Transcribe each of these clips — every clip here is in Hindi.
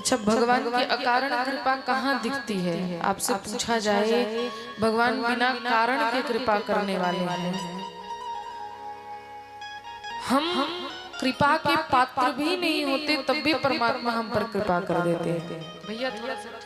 अच्छा, भगवान की अकारण कृपा कहाँ दिखती है? आपसे पूछा जाए, भगवान बिना कारण के कृपा करने वाले हैं। हम कृपा के पात्र भी नहीं होते तब भी परमात्मा हम पर कृपा कर देते हैं। भैया थोड़ा सा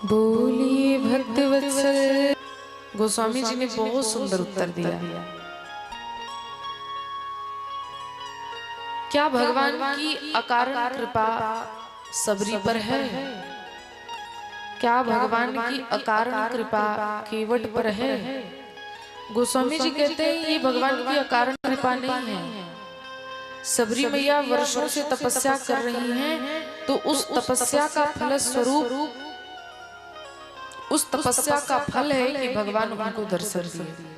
बोलिए भक्त वत्सल। गोस्वामी जी ने बहुत सुंदर उत्तर दिया। क्या भगवान की अकारण कृपा सबरी पर है? क्या भगवान की अकारण कृपा केवट पर है? गोस्वामी जी कहते हैं ये भगवान की अकारण कृपा नहीं है। सबरी मैया वर्षों से तपस्या कर रही हैं, तो उस तपस्या का फल स्वरूप, उस तपस्या का फल है कि भगवान उनको दर्शन दिए।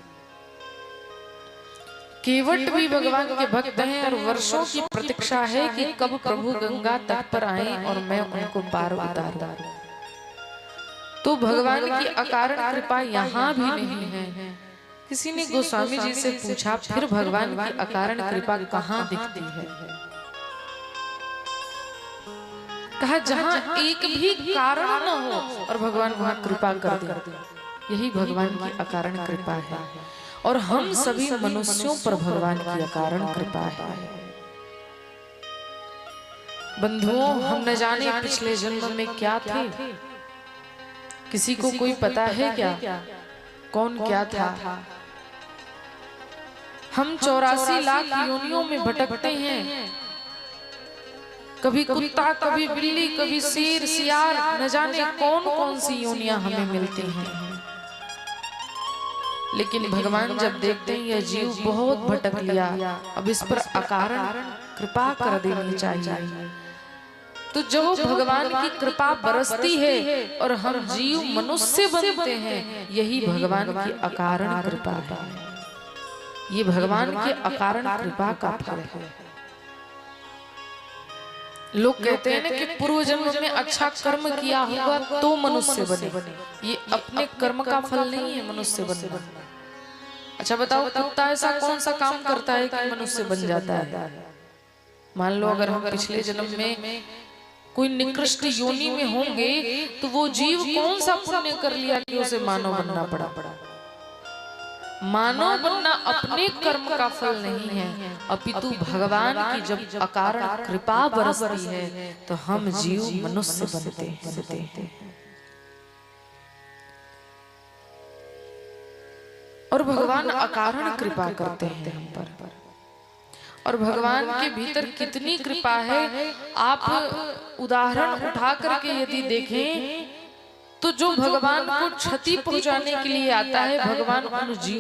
केवट भी भगवान के भक्त हैं और वर्षों की प्रतीक्षा है कि कब प्रभु गंगा तट पर आए और मैं उनको पार उतारूं। तो भगवान की अकारण कृपा यहाँ भी नहीं है। किसी ने गोस्वामी जी से पूछा, फिर भगवान की अकारण कृपा कहाँ दिखती है? कहा, जहाँ एक भी कारण न हो और भगवान वहाँ कृपा कर दे, यही भगवान की अकारण कृपा है। और हम सभी मनुष्यों पर भगवान की अकारण कृपा है। बंधुओं, हम न जाने पिछले जन्म में क्या थे। किसी को कोई पता है क्या कौन क्या था? हम 84 लाख योनियों में भटकते हैं। कभी कुत्ता, कभी बिल्ली, कभी शेर, सियार, न जाने कौन कौन सी योनियां हमें मिलती हैं। लेकिन भगवान जब देखते हैं यह जीव बहुत भटक लिया, अब इस पर अकारण कृपा कर देनी चाहिए। तो जो भगवान की कृपा बरसती है और हम जीव मनुष्य बनते हैं, यही भगवान की अकारण कृपा है। ये भगवान के अकारण कृपा का फल है। लोग कहते हैं ना कि पूर्व जन्म में अच्छा कर्म किया होगा तो मनुष्य बने। ये अपने कर्म का फल नहीं है मनुष्य बनना। अच्छा बताओ, कुत्ता ऐसा कौन सा काम करता है कि मनुष्य बन जाता है? मान लो अगर हम पिछले जन्म में कोई निकृष्ट योनि में होंगे, तो वो जीव कौन सा पुण्य कर लिया कि उसे मानव बनना पड़ा? मानव बनना अपने कर्म का फल नहीं है, अपितु भगवान की जब अकारण कृपा बरसती है तो हम जीव मनुष्य बनते हैं। और भगवान अकारण कृपा करते हैं हम पर। और भगवान के भीतर कितनी कृपा है, आप उदाहरण उठा करके यदि देखें तो जो भगवान को क्षति पहुंचाने के लिए आता है, भगवान उन जीव